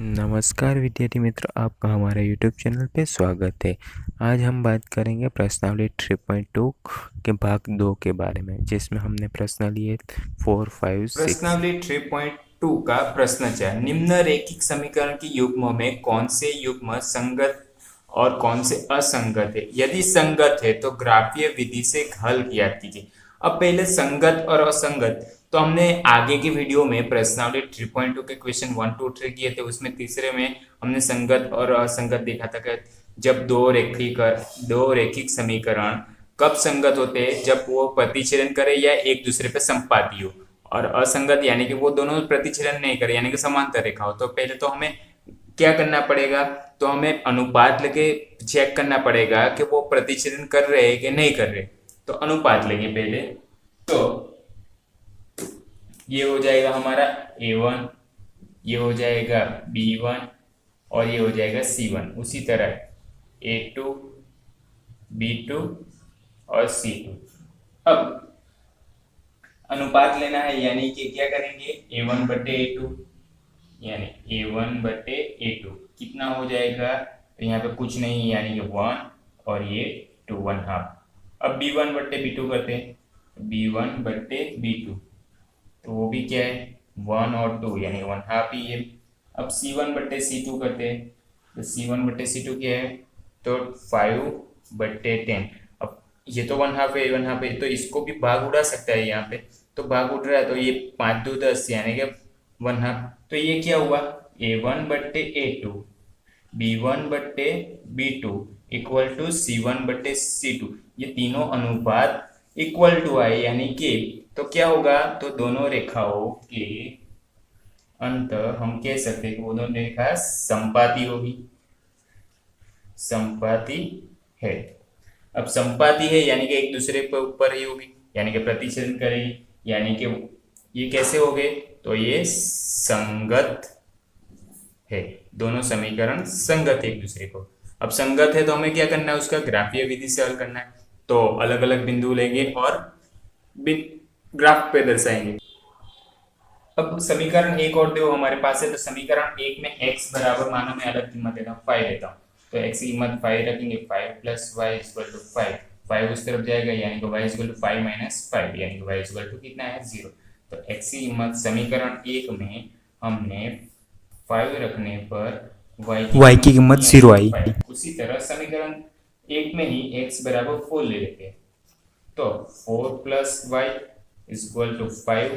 नमस्कार विद्यार्थी मित्र, आपका हमारे यूट्यूब चैनल पे स्वागत है। आज हम बात करेंगे प्रश्नावली 3.2 के भाग 2 के बारे में, जिसमें हमने प्रश्न लिए 4, 5, 6। प्रश्नावली 3.2 का प्रश्न 4, निम्न रैखिक समीकरण की युग्मों में कौन से युग्म संगत और कौन से असंगत है? यदि संगत है तो ग्राफीय विधि से हल किया कीजिए। अब पहले संगत और असंगत, तो हमने आगे की वीडियो में प्रश्नावली 3.2 के क्वेश्चन 1, 2, 3 किए थे। उसमें तीसरे में हमने संगत और असंगत देखा था कि जब दो रैखिक समीकरण कब संगत होते हैं, जब वो प्रतिच्छेदन करे या एक दूसरे पे संपाती हो। और असंगत यानी कि वो दोनों प्रतिच्छेदन नहीं करे, यानी कि समांतर रेखा हो। तो पहले तो हमें क्या करना पड़ेगा, तो हमें अनुपात लेके चेक करना पड़ेगा कि वो प्रतिच्छेदन कर रहे हैं कि नहीं कर रहे। तो अनुपात लेंगे पहले। तो ये हो जाएगा हमारा A1, ये हो जाएगा B1 और ये हो जाएगा C1। उसी तरह A2, B2 और C2। अब अनुपात लेना है, यानी कि क्या करेंगे, A1 बटे A2, यानी A1 बटे A2 कितना हो जाएगा, तो यहाँ पे कुछ नहीं, यानी कि 1 और ये 2, 1/2। अब B1 बटे B2 करते हैं, B1 बटे B2, तो वो भी क्या है, 1 और 2, यानी 1/2 ही है। अब C1 बटे C2 करते हैं, तो C1 बटे C2 क्या है, तो 5 बटे 10। अब ये तो 1/2 है, 1/2 है, तो इसको भी भाग उड़ा सकता है यहाँ पे। तो भाग उड़ रहा है, तो ये 5 2 10, यानी कि 1/2। तो ये क्या हुआ, A1 बटे A2, B1 बटे B2 इक्वल टू C1 बटे C2। ये तीनों अनुपात इक्वल टू आए, यानी कि तो क्या होगा, तो दोनों रेखाओं के अंत हम कह सकते हैं कि वो दोनों रेखा संपाती होगी, संपाती है। अब संपाती है यानी कि एक दूसरे के ऊपर ही होगी, यानी कि प्रतिच्छेदन करेगी, यानी कि ये कैसे हो गए, तो ये संगत है। दोनों समीकरण संगत है एक दूसरे को। अब संगत है तो हमें क्या करना है, उसका ग्राफीय विधि से हल करना है। तो अलग अलग बिंदु लेंगे और ग्राफ पे दर्शाएंगे। अब समीकरण एक और दो हमारे पास है, तो समीकरण एक में x बराबर, मानो मैं अलग कीमत देता हूँ 5 लेता हूँ, तो x की कीमत 5 रखेंगे, 5 प्लस वाई इक्वल टू 5। 5 उस तरफ जाएगा, यानी कि y इक्वल टू 5 माइनस 5, यानी कि y इक्वल टू कितना है, 0। तो x की कीमत समीकरण एक में हमने 5 रखने पर y की कीमत 0 आई। 5। उसी तरह समीकरण एक में ही x बराबर 4 ले लेते हैं, तो 4 प्लस वाई इक्वल टू 5।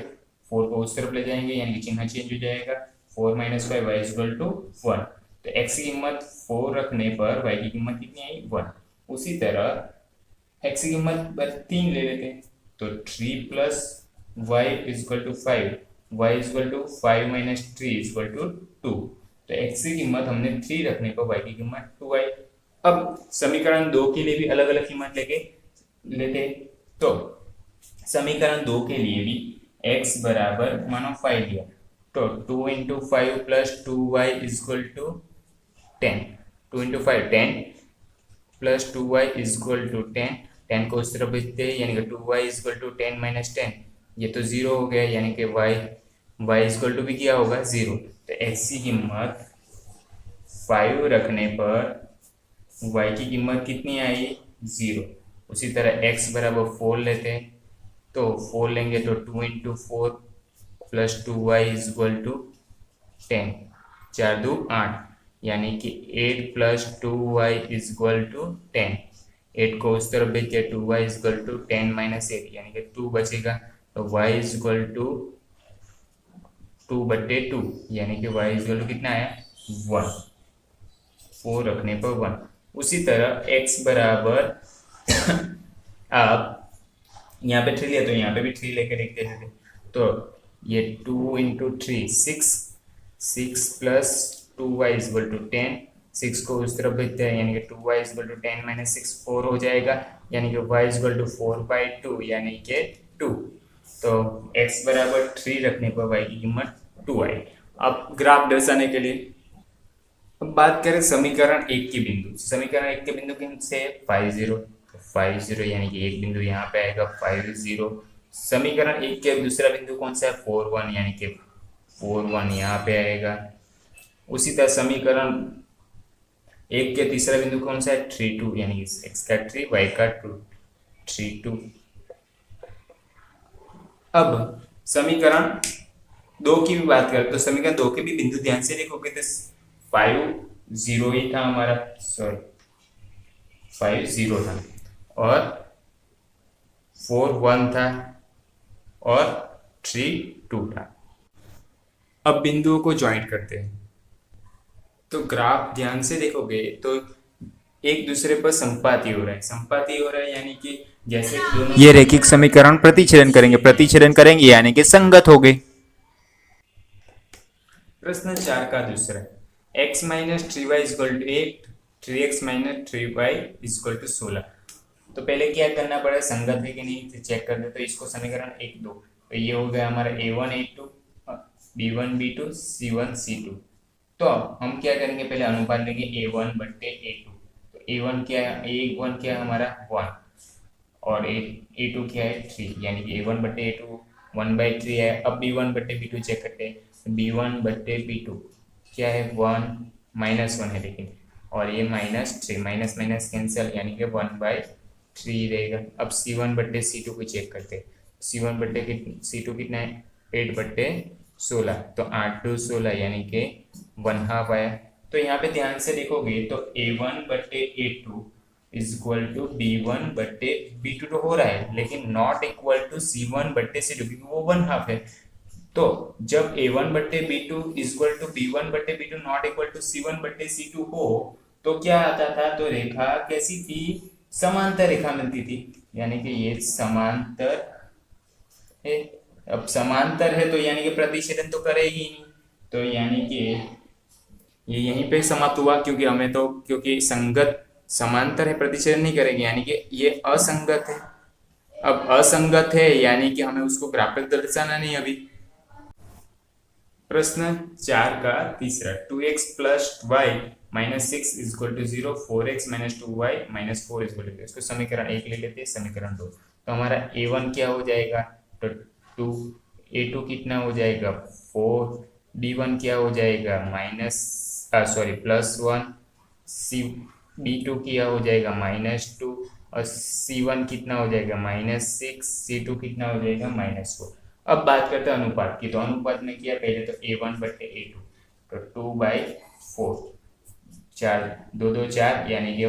4 को उस तरफ ले जाएंगे, यानी कि चिन्ह चेंज हो जाएगा, 4 minus y, y equal to 1। तो x की कीमत 4 रखने पर y की कीमत कितनी आई, 1। उसी तरह x की कीमत 3 ले लेते हैं, तो 3 plus y equal to 5, y equal to 5 minus 3 equal to 2। तो x की कीमत हमने 3 रखने पर y की कीमत 2 आई। अब समीकरण 2 के लिए भी अलग अलग कीमत लेते, तो समीकरण 2 के लिए भी x बराबर मानो 5 लिया, तो 2 into 5 plus 2y equal to 10। 2 into 5 10 plus 2y equal to 10। 10 को उस तरफ भेजते हैं, यानी कि 2y इक्वल टू 10 माइनस 10, ये तो 0 हो गया, यानी कि y इक्वल टू भी क्या होगा, 0। तो x की कीमत 5 रखने पर y की कीमत कितनी आई, 0। उसी तरह x बराबर 4 लेते हैं, तो 4 लेंगे, तो 2 into 4 plus 2y equal to 10, 4 2 8, यानी कि 8 प्लस 2y इक्वल टू 10। 8 को उस तरफ भेज दिया, 2y इक्वल टू 10 माइनस 8, यानी कि 2 बचेगा, तो y इक्वल टू 2 बटे 2, यानी कि y इक्वल टू कितना आया, 1। 4 रखने पर 1। उसी तरह x बराबर आप यहाँ पे 3 लिया, तो यहाँ पे भी 3 लेकर देखते थे, तो ये 2 into 3 6, 6 plus 2y equal to 10। 6 को उस तरफ भेजते हैं, यानी कि 2y इक्वल टू 10 माइनस 6 4 हो जाएगा, यानी कि y इक्वल टू 4/2, यानी कि 2। तो x बराबर 3 रखने पर y की कीमत 2 आई। अब ग्राफ दर्शाने के लिए अब बात करें समीकरण एक के बिंदु, समीकरण एक के बिंदु किन से 5 0, 5 0, यानी कि एक बिंदु यहाँ पे आएगा 5 0। समीकरण एक के दूसरा बिंदु कौन सा है, 4 1, यानी कि 4 1 यहाँ पे आएगा। उसी तरह समीकरण एक के तीसरा बिंदु कौन सा है, 3 2, यानी x का 3 y का 2, 3 2। अब समीकरण 2 की भी बात करें तो समीकरण 2 के भी बिंदु ध्यान से देखोगे तो 5 0 ही था हमारा, सॉरी 5 0 था, और 4 1 था, और 3 2 था। अब बिंदुओं को ज्वाइंट करते हैं तो ग्राफ ध्यान से देखोगे तो एक दूसरे पर संपाती हो रहा है, संपाती हो रहा है यानी कि जैसे दोनों ये रैखिक समीकरण प्रतिच्छेदन करेंगे यानी कि संगत हो गए। प्रश्न 4 का दूसरा, x minus 3y equal to 8, 3x minus 3y equal to 16। तो पहले क्या करना पड़ेगा, संगत है कि नहीं तो चेक कर दे। तो इसको समीकरण 1 2, तो ये हो गया हमारा a1 a2 b1 b2 c1 c2। तो हम क्या करेंगे, पहले अनुपात लेंगे a1 बट्टे a2। तो a1 क्या है, a1 क्या है हमारा 1, और a2 क्या है 3, यानी कि a1 बट्टे a2 1/3 है। अब b1 बट्टे b2 चेक करते हैं, b1 बट्टे b2 क्या है 1 -1 है लेकिन, और ये -3, माइनस माइनस कैंसिल यानी कि 1/3 रहेगा। अब c1 बट्टे c2 को चेक करते हैं, c1 बट्टे c2 कितना है 8 बट्टे 16, तो 8 2 16 यानी कि 1/2 आया। तो यहाँ पे ध्यान से देखोगे तो a1 बट्टे a2 is equal to b1 बट्टे b2 तो हो रहा है, लेकिन नॉट इक्वल टू c1 बट्टे c2 क्योंकि वो 1/2 है। तो जब a1 बट्टे b2 is equal to b1 बट्टे b2 not equal to c1 बट्टे c2 हो तो क्या आता था, तो रेखा कैसी थी, समांतर रेखा मिलती थी, यानी कि ये समांतर है। अब समांतर है तो यानी कि प्रतिच्छेदन तो करेगी नहीं, तो यानी कि ये यहीं पे समाप्त हुआ, क्योंकि हमें तो क्योंकि संगत समांतर है प्रतिच्छेदन नहीं करेगी, यानी कि ये असंगत है। अब असंगत है यानी कि हमें उसको ग्राफिक दर्शाना नहीं अभी। प्रश्न 4 का तीसरा, 2x plus y minus 6 is equal to 0, 4x minus 2y minus 4 is equal to, इसको समीकरण 1 ले लेते हैं, समीकरण 2। तो हमारा a1 क्या हो जाएगा, तो 2, a2 कितना हो जाएगा 4, b1 क्या हो जाएगा +1, सी b2 क्या हो जाएगा -2, और c1 कितना हो जाएगा -6, c2 कितना हो जाएगा -4। अब बात करते हैं अनुपात की, तो अनुपात में किया पहले तो a1 बट्टे a2, तो 2/4, 4 2 2 4 यानी कि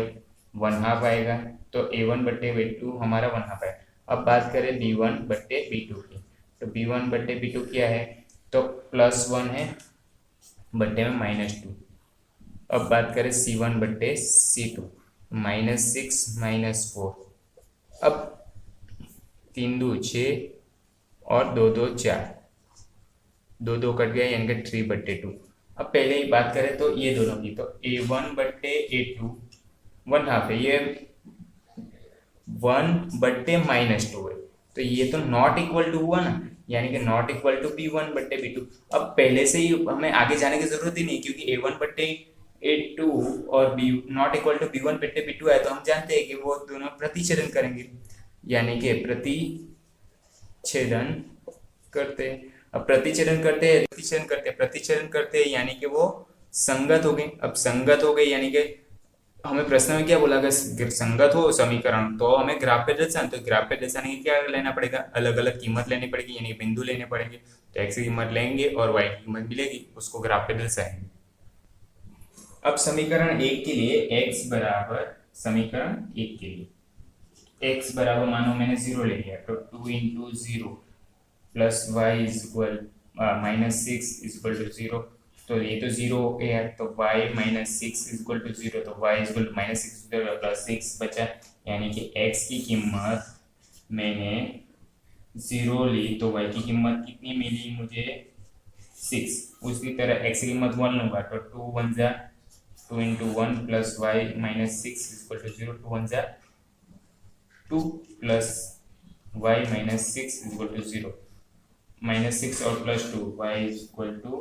1/2 आएगा, तो a1 बट्टे b2 हमारा 1/2 है। अब बात करें b1 बट्टे b2 की, तो b1 बट्टे b2 क्या है, तो +1 है बट्टे में -2। अब बात करें c1 बट्टे c2, -6 -4। अब 3 2 6 और 2 2 4, 2 2 कट गया यानी कि 3/2। अब पहले ही बात करें तो ये दोनों की, तो a1 बट्टे a2 1/2 है, ये 1 बट्टे -2 है, तो ये तो नॉट इक्वल टू हुआ ना, यानी कि नॉट इक्वल टू b1 बट्टे b2। अब पहले से ही हमें आगे जाने की जरूरत ही नहीं, क्योंकि a1 बट्टे a2 और b not equal to b1 बट्टे b2 है, तो हम जानते हैं कि वो दोनों प्रतिच्छेदन करेंगे, यानी कि प्रतिच्छेदन करते हैं। अब प्रतिच्छेदन करते हैं यानी कि वो संगत हो गई। अब संगत हो गई यानी कि हमें प्रश्न में क्या बोला, अगर संगत हो समीकरण तो हमें ग्राफ पे दर्शाना, तो ग्राफ पे दर्शाने की क्या लेना पड़ेगा, अलग अलग कीमत लेनी पड़ेगी, यानी बिंदु लेने पड़ेंगे। तो x की कीमत लेंगे और y की कीमत मिलेगी, उसको ग्राफ पे दर्शाएंगे। अब समीकरण 1 के लिए x बराबर, समीकरण 1 के लिए x बराबर मानो मैंने 0 ले लिया, तो 2 × 0 plus y is equal -6 is equal to 0, तो ये तो 0 हो गया है, तो y -6 इज इक्वल टू 0, तो y is equal to -6 plus 6 बचा, यानी कि x की कीमत मैंने 0 ली, तो y की कीमत कितनी मिली मुझे 6। उसी तरह x की कीमत 1 लूंगा, तो 2 1 जा 2 × 1 plus y -6 is equal to 0, 2 1 जा 2 plus y -6 is equal to 0, -6 और +2 y is equal to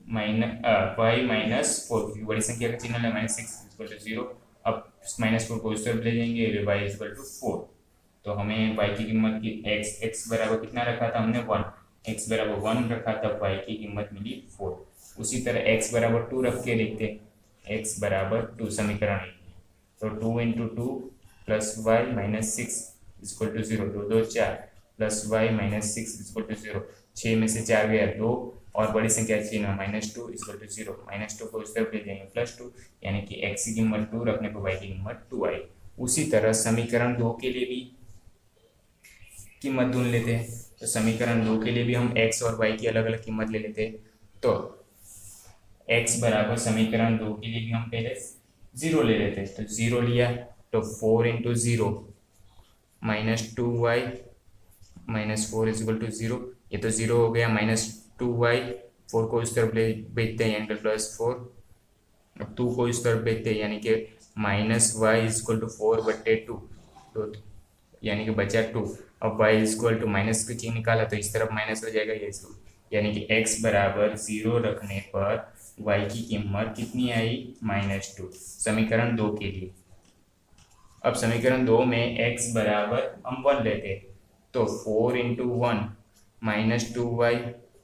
y -4, बड़ी संख्या का चिन्ह है, -6 इज इक्वल टू 0। अब -4 को उस तरफ ले जाएंगे, y इज इक्वल टू 4, तो हमें y की कीमत की x बराबर कितना रखा था हमने 1, x बराबर 1 रखा था, y की कीमत मिली 4। उसी तरह x बराबर 2 रख के देखते हैं। x बराबर 2 समीकरण 1 में, तो 2 into two plus y minus six equal to 0, 2 2 4 plus y minus six equal to 0, 6 में से 4 गया 2 और बड़ी संख्या चिन्ह minus two equal to 0, minus 2 को उस तरफ ले जाएंगे प्लस 2, यानी कि x की कीमत 2 रखने पर y की कीमत 2 आई। उसी तरह समीकरण 2 के लिए भी कीमत ढूंढ लेते हैं। तो समीकरण 2 के लिए भी हम x और y की अलग अलग कीमत ले लेते हैं। तो x बराबर समीकरण 2 के लिए भी हम पहले 0 ले लेते हैं। तो 0 लिया तो 4 into 0 minus 2y minus 4 is equal to 0, ये तो 0 हो गया, माइनस 2y, 4 को इस तरफ ले भेजते हैं यानी कि प्लस 4, अब 2 को इस तरफ भेजते हैं यानी कि minus y is equal to 4/2, तो यानी कि बचा 2। अब y is equal to minus का चिन्ह निकाला तो इस तरफ माइनस हो जाएगा, ये 2, यानी कि x बराबर 0 रखने पर y की कीमत कितनी आई, -2, समीकरण 2 के लिए। अब समीकरण 2 में x बराबर हम 1 लेते हैं, तो 4 into 1 minus 2y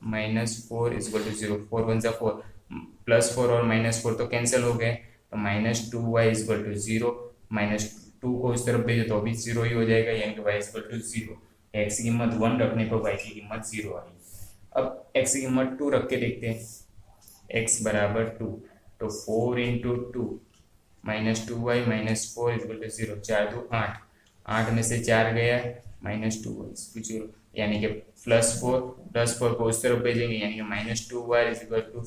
minus 4 is equal to 0, 4 1 4, plus 4 और माइनस 4 तो कैंसिल हो गए, तो minus 2y is equal to 0, minus 2 को इस तरफ भेजो तो भी 0 ही हो जाएगा, यानी कि y is equal to 0। x की कीमत 1 रखने पर y की कीमत 0 आई। अब x की कीमत 2 रख के देखते हैं, x बराबर 2, तो 4 into two minus 2y minus 4 is equal to 0, 4 2 8, 8 में से 4 गया माइनस 2 0, यानी कि प्लस 4 को उस तरफ भेजेंगे यानी कि minus 2y is equal to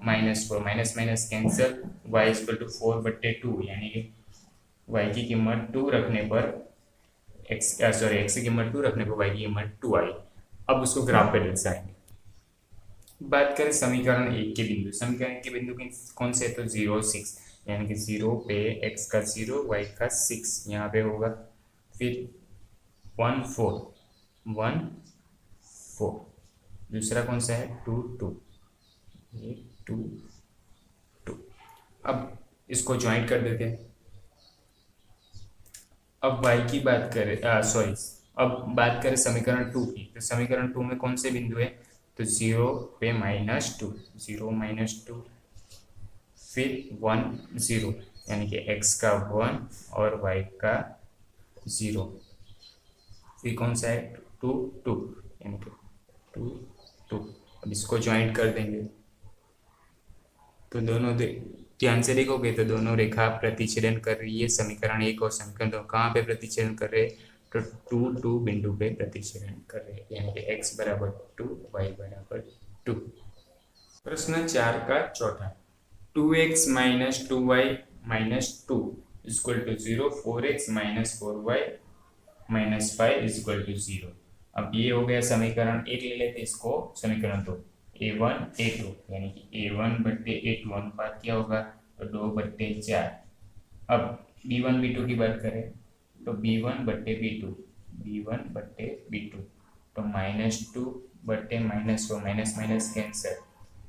minus 4, minus minus cancel, y is equal to 4/2, यानी कि y की कीमत 2 रखने पर x की कीमत 2 रखने पर y की कीमत 2 आई। अब उसको ग्राफ पे दर्शाएंगे। बात करें समीकरण 1 के बिंदु, समीकरण के बिंदु कौन से है, तो 0 6, यानी कि 0 पे x का 0 y का 6 यहाँ पे होगा, फिर 1 4 1 4, दूसरा कौन सा है 2 2, ये 2 2। अब इसको ज्वाइंट कर देते हैं। अब y की बात करें, अब बात करें समीकरण 2 की, तो समीकरण 2 में कौन से बिंदु है, तो 0 पे -2, 0 -2, फिर 1 0, यानी कि x का 1 और y का 0, फिर कौन सा है 2 2, यानी कि 2 2। अब इसको ज्वाइंट कर देंगे तो दोनों ध्यान से देखोगे तो दोनों रेखा प्रतिच्छेदन कर रही है, समीकरण 1 और समीकरण 2 कहाँ पे प्रतिच्छेदन कर रहे हैं, तो 2 2 बिंदु पे प्रतिच्छेदन कर रहे हैं, यानी कि x बराबर 2 y बराबर 2। प्रश्न 4 का चौथा, 2x minus 2y minus 2 equal to 0, 4x minus 4y minus 5 equal to 0। अब ये हो गया समीकरण 1, ले लेते इसको समीकरण 2, a1 a2, यानी कि a1/a2 अनुपात क्या होगा, तो 2/4। अब b1 b2 की बात करें तो b1/b2 b1/b2, तो -2 माइनस माइनस कैंसर,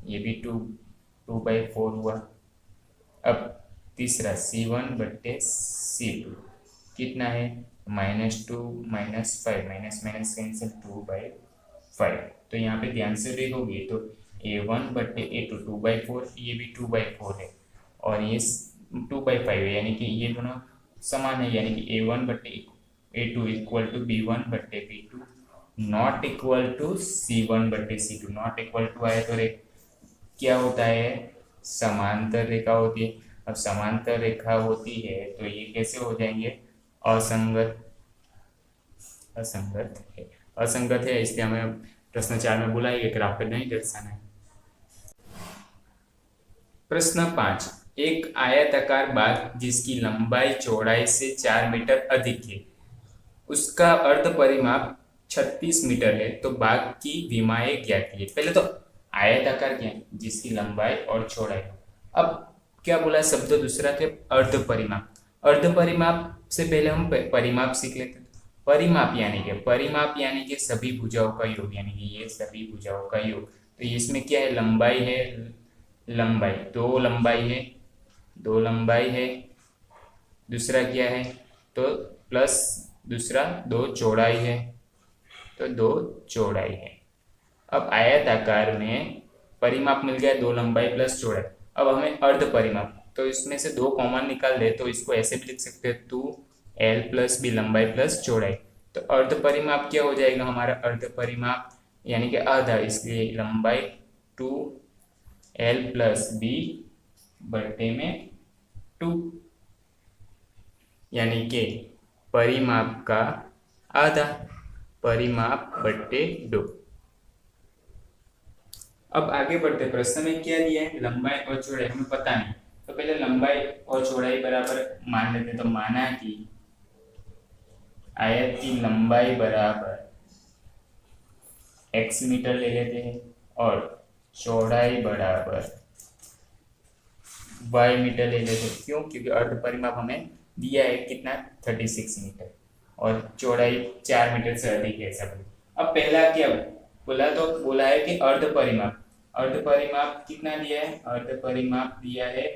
ये भी 2/4 हुआ। अब तीसरा c1/c2 कितना है, -2 -5, माइनस कैंसिल 2/5। तो यहाँ पे ध्यान से देखोगे तो a1/a2 2/4, ये भी 2/4 है और ये 2/5 है, यानी कि ये दोनों समान है, यानी कि a1/a2 equal to b1/b2 not equal to c1/c2। Not equal to आया तो क्या होता है, समांतर रेखा होती है। अब समांतर रेखा होती है तो ये कैसे हो जाएंगे, असंगत है, इसलिए हमें प्रश्न 4 में बोला है कि ग्राफ पे नहीं दर्शाना है। प्रश्न 5, एक आयताकार बाग जिसकी लंबाई चौड़ाई से 4 मीटर अधिक है, उसका अर्ध परिमाप 36 मीटर है, तो बाग की विमाएं ज्ञात कीजिए। पहले तो आयताकार क्या है, जिसकी लंबाई और चौड़ाई। अब क्या बोला शब्द दूसरा थे, अर्ध परिमाप। अर्ध परिमाप से पहले हम परिमाप सीख लेते हैं। परिमाप यानी कि सभी भुजाओं का योग, यानी कि ये सभी भुजाओं का योग। तो इसमें क्या है, लंबाई है, दो लंबाई है, दूसरा क्या है, तो प्लस दूसरा 2 चौड़ाई है, तो 2 चौड़ाई है। अब आयताकार में परिमाप मिल गया 2 लंबाई प्लस चौड़ाई। अब हमें अर्ध परिमाप, तो इसमें से 2 कॉमन निकाल दे तो इसको ऐसे भी लिख सकते हैं 2l प्लस बी लंबाई प्लस चौड़ाई। तो अर्ध परिमाप क्या हो जाएगा हमारा, अर्ध परिमाप यानी कि आधा, इसलिए लंबाई 2l प्लस बी बटे में 2, यानी कि परिमाप का आधा, परिमाप बटे 2। अब आगे बढ़ते, प्रश्न में क्या दिया है, लंबाई और चौड़ाई हमें पता नहीं, तो पहले लंबाई और चौड़ाई बराबर मान लेते हैं। तो माना कि आयत की लंबाई बराबर x मीटर ले लेते हैं और चौड़ाई बराबर y मीटर ले लेते हैं। क्यों? क्योंकि अर्ध परिमाप हमें दिया है कितना, 36 मीटर, और चौड़ाई 4 मीटर से अधिक है ऐसा बोले। अब पहला क्या बोला, तो बोला है कि अर्ध परिमाप, अर्ध परिमाप कितना दिया है, अर्ध परिमाप दिया है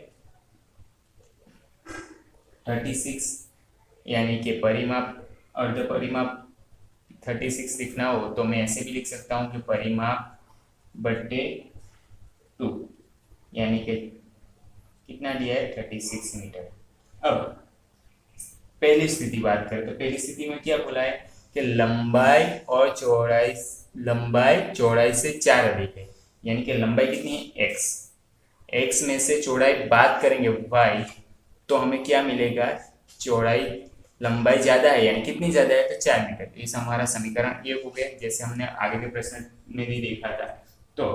36, यानी कि परिमाप, अर्ध परिमाप 36 लिखना हो तो मैं ऐसे भी लिख सकता हूं कि परिमाप बटे 2, यानी कि कितना दिया है 36 मीटर। अब पहली स्थिति बात करें तो पहली स्थिति में क्या बोला है कि लंबाई और चौड़ाई, लंबाई चौड़ाई से 4 अधिक है, यानी कि लंबाई कितनी है x, x में से चौड़ाई बात करेंगे y, तो हमें क्या मिलेगा, चौड़ाई लंबाई ज्यादा है, यानी कितनी ज्यादा है, तो 4 मीटर। इस हमारा समीकरण ये हो गया, जैसे हमने आगे के प्रश्न में भी देखा था। तो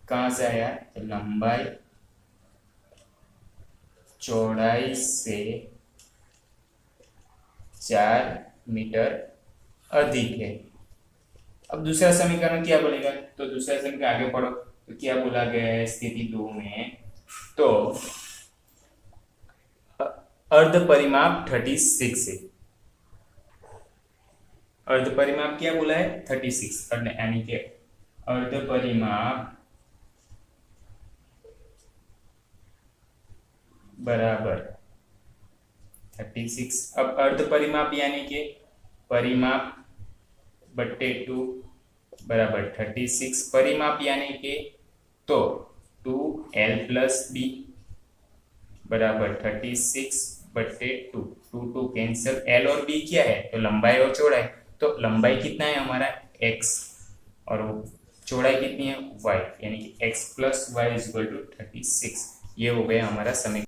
कहां से आया, तो लंबाई चौड़ाई से 4 मीटर अधिक है। अब दूसरा समीकरण क्या बोलेगा, तो दूसरा समीकरण आगे पढ़ो, तो क्या बोला गया है स्थिति 2 में, तो अर्ध परिमाप 36 है, अर्ध परिमाप क्या बोला है 36, यानी कि अर्ध परिमाप बराबर 36। अब अर्ध परिमाप यानी कि परिमाप बट्टे 2 बराबर 36, परिमाप यानी कि तो 2l प्लस बी बराबर 36 बट्टे 2, 2 कैंसिल, l और b क्या है, तो लंबाई और चौड़ाई, तो लंबाई कितना है हमारा x और चौड़ाई कितनी है y, यानी कि x plus y is equal to 36। ये हो गया हमारा समीकरण।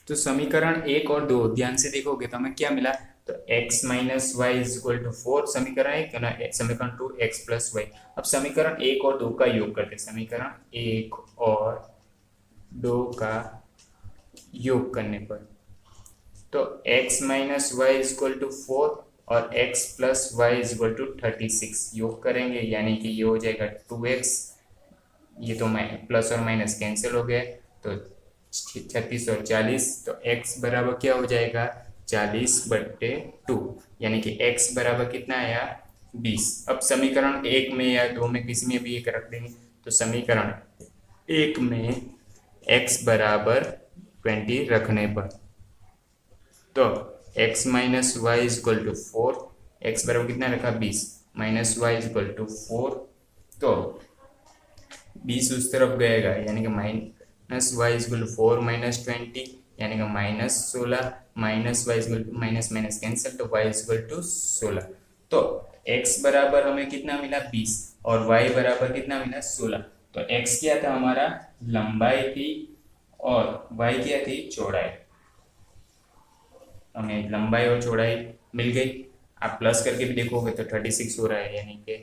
तो समीकरण 1 और 2 ध्यान से देखोगे तो हमें क्या मिला, तो x minus y is equal to 4, समीकरण 1, समीकरण 2 x प्लस वाई। अब समीकरण 1 और 2 का योग करते हैं, समीकरण 1 और 2 का योग करने पर, तो x minus y is equal to 4 और x plus y is equal to 36 योग करेंगे, यानी कि ये हो जाएगा 2x, ये तो प्लस और माइनस कैंसिल हो गए, तो 36 और 40, तो x बराबर क्या हो जाएगा 40 बट्टे 2, यानी कि x बराबर कितना आया 20। अब समीकरण 1 में या 2 में किसी में भी एक रख देंगे, तो समीकरण 1 में x बराबर 20 रखने पर, तो x minus y is equal to 4, x बराबर कितना रखा 20, minus y is equal to 4, तो 20 उस तरफ गएगा, यानी कि minus y is equal to 4 minus 20, यानी कि minus 16, minus y is equal to minus minus cancel, तो वाई इज इक्वल टू 16। तो x बराबर हमें कितना मिला 20 और y बराबर कितना मिला 16। तो x क्या था हमारा लंबाई थी और y क्या थी चौड़ाई, हमें लंबाई और चौड़ाई मिल गई। आप प्लस करके भी देखोगे तो 36 हो रहा है, यानी कि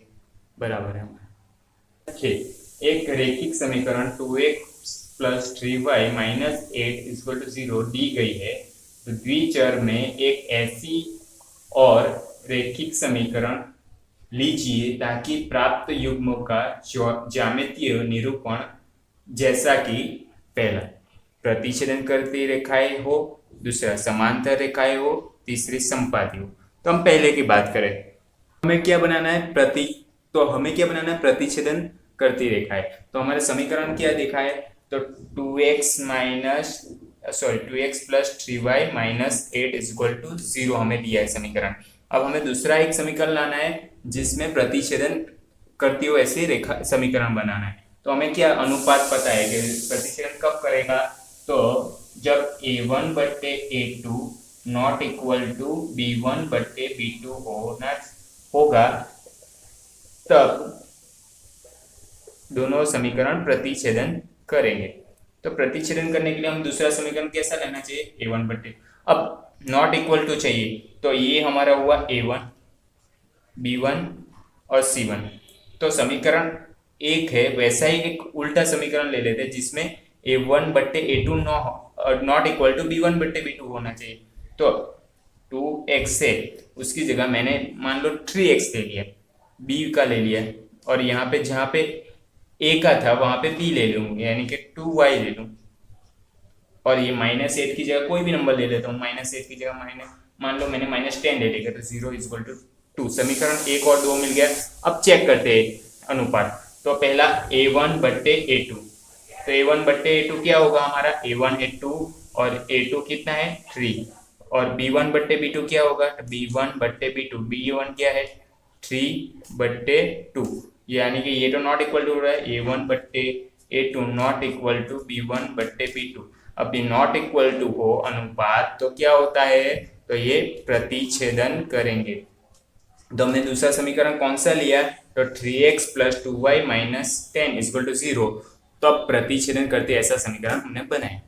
बराबर है हमारा। एक रैखिक समीकरण 2x plus 3y minus 8 equal to 0 दी गई है, तो द्विचर में एक ऐसी और रैखिक समीकरण लीजिए ताकि प्राप्त युग्मों का ज्यामितीय निरूपण जैसा कि पहला प्रतिच्छेदन करती रेखाएं हो, दूसरा समांतर रेखाएं हो, तीसरी संपाती हो। तो हम पहले की बात करें, हमें क्या बनाना है प्रतिच्छेदन करती रेखाएं। तो हमारे समीकरण क्या देखा है, तो 2x plus 3y minus 8 is equal to 0 हमें दिया है समीकरण। अब हमें दूसरा एक समीकरण लाना है जिसमें प्रतिच्छेदन करती हो ऐसे रेखा समीकरण बनाना है। तो हमें क्या अनुपात पता है कि प्रतिच्छेदन कब करेगा, तो जब a1 बट्टे a2 not equal to b1 बट्टे b2 होगा, तब दोनों समीकरण प्रतिच्छेदन करेंगे। तो प्रतिच्छेदन करने के लिए हम दूसरा समीकरण कैसा लेना चाहिए, a1 बट्टे, अब नॉट इक्वल टू चाहिए, तो ये हमारा हुआ a1 b1 और c1। तो समीकरण एक है, वैसा ही एक उल्टा समीकरण ले लेते हैं जिसमें a1 बट्टे a2 not equal to b1 बट्टे b2 होना चाहिए। तो 2x है, उसकी जगह मैंने मान लो 3x ले लिया, b का ले लिया, और यहाँ पे जहाँ पे a का था वहां पे b ले लूंगा, यानी कि 2y ले लूँ, और ये -8 की जगह कोई भी नंबर ले लेता हूँ, -8 की जगह मान लो मैंने -10 ले लिया, तो 0 इक्वल टू 2। समीकरण 1 और 2 मिल गया। अब चेक करते हैं अनुपात। तो पहला a1 बट्टे a2, तो a1 बट्टे a2 क्या होगा हमारा, a1 है 2 और a2 कितना है 3, और b1 बट्टे b2 क्या होगा, b1 बट्टे b2, b1 क्या है 3 बट्टे 2, यानी कि ये तो नॉट इक्वल टू हो रहा है a1 बट्टे a2 not equal to b1 बट्टे b2। अब ये नॉट इक्वल टू हो अनुपात तो क्या होता है, तो ये प्रतिच्छेदन करेंगे। तो हमने दूसरा समीकरण कौन सा लिया, तो 3x plus 2y minus 10 equal to 0। तो अब प्रतिच्छेदन करते ऐसा समीकरण हमने बनाया।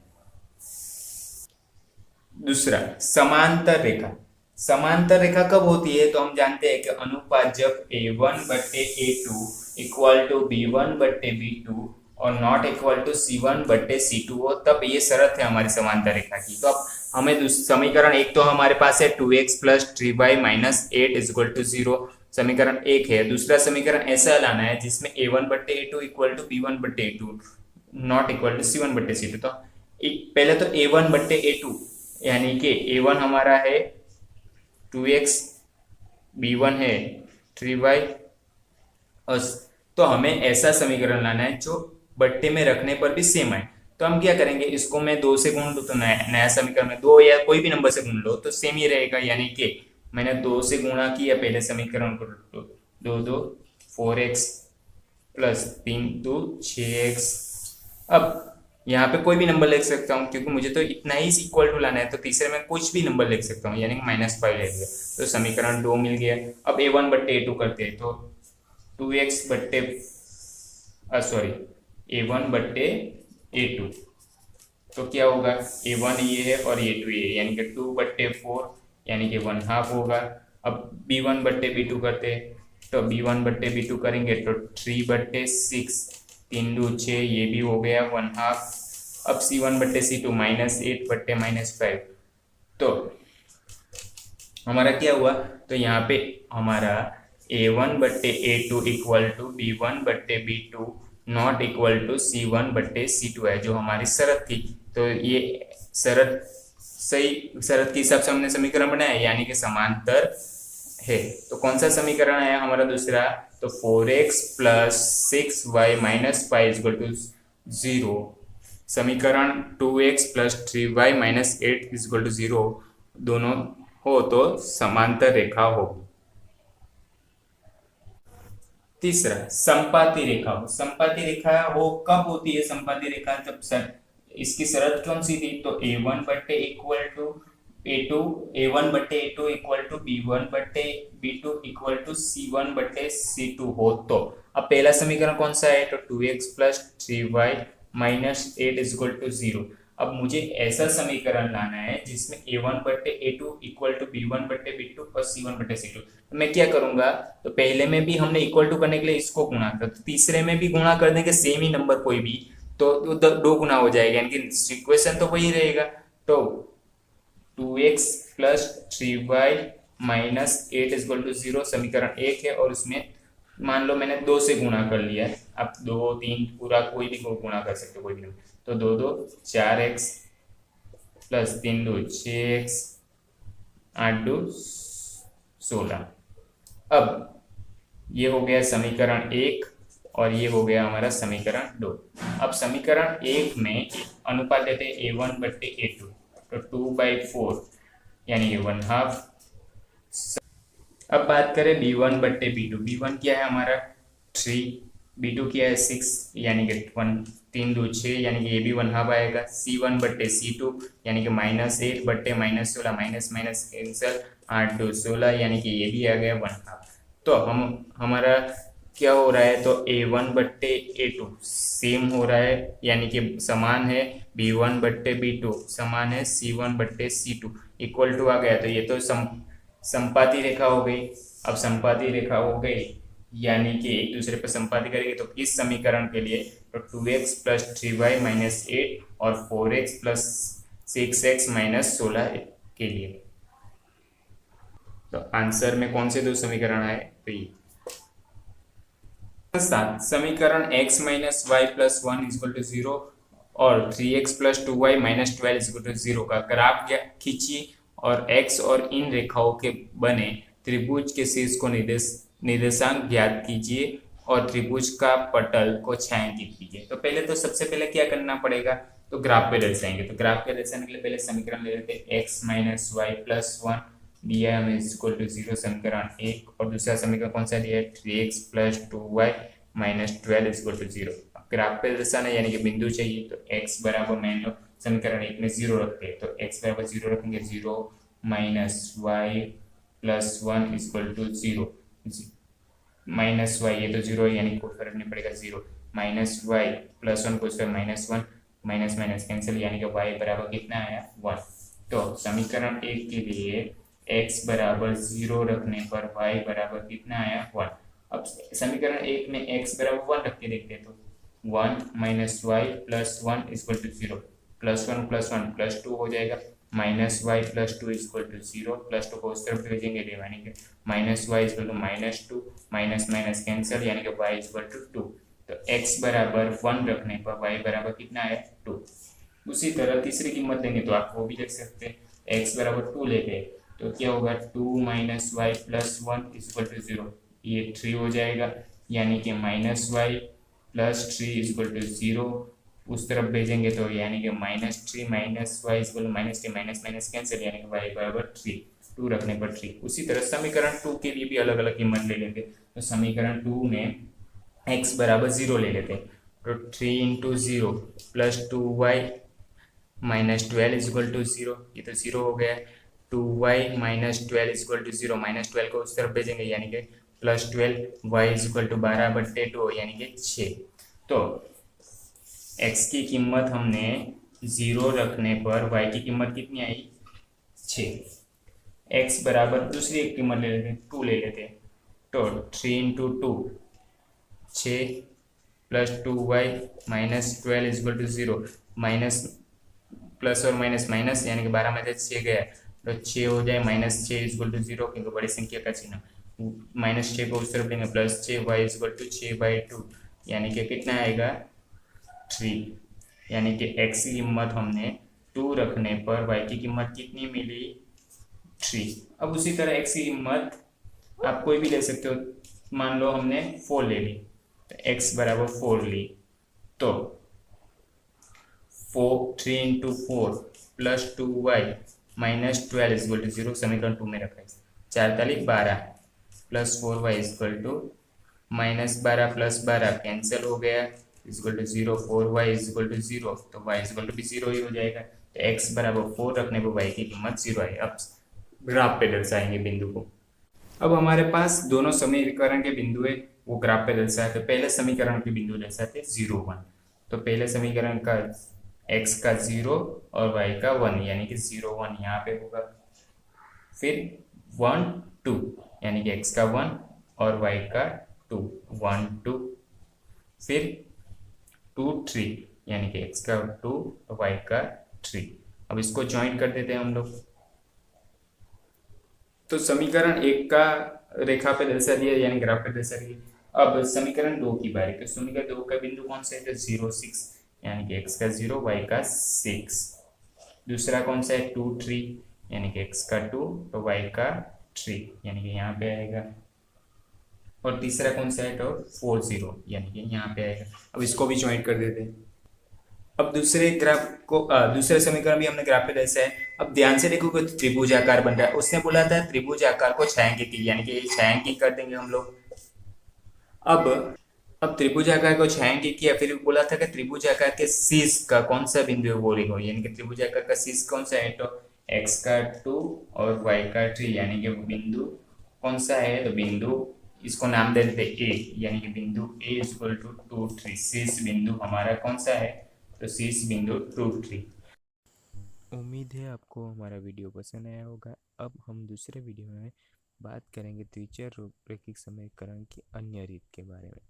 दूसरा समांतर रेखा। समांतर रेखा कब होती है, तो हम जानते हैं कि अनुपात जब a1 बट्टे a2 इक्वल टू b1 बट्टे b2 और नॉट इक्वल टू c1 बट्टे c2 हो, तब ये शर्त है हमारी समांतर रेखा की। तो अब हमें समीकरण एक तो हमारे पास है 2x plus 3y minus 8 equal to 0, समीकरण एक है। दूसरा समीकरण ऐसा लाना है जिसमें a1 बट्टे a2 इक्वल टू b1 बट्टे a2 not equal to c1 बट्टे c2। तो पहले तो a1 बट्टे a2, यानी कि a1 हमारा है 2x, b1 है 3y, और तो हमें ऐसा समीकरण लाना है जो बट्टे में रखने पर भी सेम है। तो हम क्या करेंगे, इसको मैं 2 से गुण लूँ तो नया समीकरण में 2 या कोई भी नंबर से गुण लो तो सेम ही रहेगा, यानी कि मैंने 2 से गुणा किया पहले समीकरण को, 2 2 4x प्लस 3 2 6x। अब यहाँ पे कोई भी नंबर लिख सकता हूँ क्योंकि मुझे तो इतना ही इक्वल टू लाना है, तो तीसरे में कुछ भी नंबर लिख सकता हूँ, यानी कि -5 ले लिया। तो समीकरण 2 मिल गया। अब a1 बट्टे a2 करते हैं, तो 2x बट्टे a1 बट्टे a2, तो क्या होगा, a1 ये है और a2 ये है, यानी कि 2 बट्टे 4 यानी कि 1/2 होगा। अब b1 बट्टे b2 करते हैं, तो b1 बट्टे b2 करेंगे तो 3 बट्टे 6, 3 2 6, ये भी हो गया 1/2। अब c1 बट्टे c2 -8 बट्टे -5, तो हमारा क्या हुआ, तो यहाँ पे हमारा a1 बट्टे a2 इक्वल टू b1 बट्टे b2 not equal to c1 बट्टे c2 है, जो हमारी शरत थी। तो ये शरत शरत के हिसाब से हमने समीकरण बनाया, यानी कि समांतर है। तो कौन सा समीकरण है हमारा दूसरा, तो 4x plus 6y minus 5 equal to 0। समीकरण 2x plus 3y minus 8 equal to 0 दोनों हो तो समांतर रेखा होगी। तीसरा संपाती रेखा हो। संपाती रेखा हो कब होती है संपाती रेखा, जब इसकी शरत कौन सी थी, तो a1 बट्टे इक्वल टू a2, a1 बट्टे a2 इक्वल टू b1 बट्टे b2 इक्वल टू c1 बट्टे c2 हो। तो अब पहला समीकरण कौन सा है, तो 2x plus 3y minus 8 equal to 0। अब मुझे ऐसा समीकरण लाना है जिसमें a1 बट्टे a2 इक्वल टू b1 बट्टे b2 और c1 बट्टे c2। तो मैं क्या करूंगा, तो पहले में भी हमने इक्वल टू करने के लिए इसको गुणा कर, तो तीसरे में भी गुणा कर देंगे सेम ही नंबर कोई भी, तो 2 गुना हो जाएगा, यानी कि इक्वेशन तो वही रहेगा। तो 2x plus 3y minus 8 equal to 0 समीकरण 1 है, और उसमें मान लो मैंने 2 से गुणा कर लिया है। अब 2 3 पूरा कोई भी गुणा कर सकते हो, कोई भी, तो 2 2 4x प्लस 3 2 6x 8 2 16। अब ये हो गया समीकरण 1 और ये हो गया हमारा समीकरण 2। अब समीकरण 1 में अनुपात देते हैं a1 बट्टे a2, तो 2/4 यानी कि 1/2। अब बात करें b1 बट्टे b2, b1 क्या है हमारा 3 B2 क्या है 6 यानी कि 1 3 2 6 यानी कि ये भी 1 हाफ आएगा। C1 बट्टे C2 यानी कि -8 बट्टे -16 माइनस माइनस कैंसल 8 2 16 यानी कि ये भी आ गया 1 हाफ। तो हमारा क्या हो रहा है, तो A1 बट्टे A2 सेम हो रहा है यानी कि समान है। B1 बट्टे B2 समान है C1 बट्टे C2 इक्वल टू आ गया। तो ये तो संपाती रेखा हो गई। अब संपाती रेखा हो गई यानी कि एक दूसरे पर संपाती करेंगे। तो इस समीकरण के लिए तो 2x प्लस 3y माइनस 8 और 4x प्लस 6x माइनस 16 के लिए तो आंसर में कौन से दो समीकरण आए, तो ये 7 समीकरण x minus y plus 1 is equal to 0 और 3x plus 2y minus 12 equal to 0 का ग्राफ खींचिए और x और इन रेखाओं के बने त्रिभुज के शीर्ष को निर्देशांक ज्ञात कीजिए और त्रिभुज का पटल को छायांकित कीजिए। तो पहले तो सबसे पहले क्या करना पड़ेगा, तो ग्राफ पे दर्शाएंगे। तो ग्राफ पे दर्शाने के लिए पहले समीकरण ले लेते हैं x माइनस वाई प्लस 1 दिया है हमें इक्वल टू 0 समीकरण 1 और दूसरा समीकरण कौन सा दिया है 3x plus 2y minus 12 equal to 0। Graph पे दर्शाना यानी कि बिंदु चाहिए। तो x बराबर मान लो समीकरण 1 में 0 रखते हैं, तो x बराबर 0 रखेंगे 0 minus y plus 1 equal to 0 minus y ये तो 0 है यानी कोई फर्क नहीं पड़ेगा 0 माइनस वाई प्लस 1 को square minus 1 minus minus cancel यानी कि y बराबर कितना आया 1। तो समीकरण 1 के लिए x बराबर 0 रखने पर y बराबर कितना आया 1। अब समीकरण 1 में x बराबर 1 रख के देखते हैं। तो 1 minus y plus 1 equal to 0 plus 1 plus 2 हो जाएगा minus y plus 2 equal to 0 plus 2 को उस तरफ भेजेंगे यानी कि minus y equal to minus 2 minus minus cancel यानी कि वाई इक्वल टू 2। तो x बराबर 1 रखने पर y बराबर कितना आया 2। उसी तरह तीसरी कीमत लेंगे तो आप वो भी लिख सकते हैं। x बराबर 2 लेते हैं तो क्या होगा 2 minus y plus 1 equal to 0 ये 3 हो जाएगा यानी कि minus y plus 3 equal to 0 उस तरफ भेजेंगे तो यानी कि -3 minus y equal minus 3 minus minus cancel यानी कि वाई बराबर 3 2 रखने पर 3। उसी तरह समीकरण 2 के लिए भी अलग अलग कीमत ले लेंगे। तो समीकरण 2 में x बराबर 0 ले लेते हैं। तो 3 into 0 plus 2y minus 12 equal to 0 ये तो 0 हो गया। 2y minus 12 equal to 0 minus 12 को उस तरफ भेजेंगे यानी कि प्लस 12 y इक्वल टू 12 बट्टे 2 यानी कि 6। तो x की कीमत हमने 0 रखने पर y की कीमत कितनी आई 6। x बराबर दूसरी एक कीमत ले लेते हैं 2 ले लेते हैं। तो 3 into 2 6 plus 2y minus 12 equal to 0 minus plus और माइनस माइनस यानी कि 12 में से 6 गया तो 6 हो जाए माइनस 6 इक्वल टू 0 क्योंकि बड़ी संख्या का चिन्ह माइनस 6 को उस तरफ लेंगे प्लस 6 y इक्वल टू 6/2 यानी कि कितना आएगा 3 यानी कि x की कीमत हमने 2 रखने पर y की कीमत कितनी मिली 3। अब उसी तरह x की कीमत आप कोई भी ले सकते हो। मान लो हमने 4 ले ली तो x बराबर 4 ली तो 3 into 4 plus 2y minus 12 equal to 0 समीकरण 2 में रखा है। 4 तारीख 12 plus 4y equal to minus 12 plus 12 cancel हो गया equal to 0 4y equal to 0 तो y इक्वल टू भी 0 ही हो जाएगा। तो x बराबर 4 रखने पर y की कीमत 0 आई। अब ग्राफ पे दर्शाएंगे बिंदु को। अब हमारे पास दोनों समीकरण के बिंदु है वो ग्राफ पे दर्शाए। तो पहले समीकरण के बिंदु दर्शाते 0 1। तो पहले समीकरण का x का 0 और y का 1 यानी कि 0 1 यहाँ पे होगा। फिर 1 2 यानी कि x का 1 और y का 2 1 2 फिर 2 3 यानी कि x का 2 और y का 3। अब इसको ज्वाइन कर देते हैं हम लोग। तो समीकरण 1 का रेखा पे दर्शा दिया यानी ग्राफ पे दर्शा दिया। अब समीकरण 2 की बारी। तो समीकरण 2 का बिंदु कौन सा है तो 0 6 यानी कि x का 0 y का 6। दूसरा कौन सा है 2 3 यानी कि x का 2 तो y का 3 यानी कि यहाँ पे आएगा। और तीसरा कौन सा है तो 4 0 यानी कि यहाँ पे आएगा। अब इसको भी ज्वाइन कर देते हैं। अब दूसरे ग्राफ को दूसरे समीकरण भी हमने ग्राफ पे दर्शा है। अब ध्यान से देखो कि त्रिभुज आकार बन रहा है। उसने बोला था त्रिभुज आकार को छायांकित यानी कि छायांकित कर देंगे हम लोग। अब अब त्रिभुजाकार को छायांकित किया, फिर बोला था कि त्रिभुजाकार के शीर्ष का कौन सा बिंदु है वो लिखो, यानी कि त्रिभुजाकार का शीर्ष कौन सा है, तो x का 2 और y का 3, यानी कि बिंदु कौन सा है, तो बिंदु इसको नाम दे देते ए, यानी कि बिंदु ए इक्वल टू 2 3, शीर्ष बिंदु हमारा कौन सा है, तो शीर्ष बिंदु 2 3। उम्मीद है आपको हमारा वीडियो पसंद आया होगा। अब हम दूसरे वीडियो में बात करेंगे द्विचर रैखिक समीकरण की अन्य रीत के बारे में।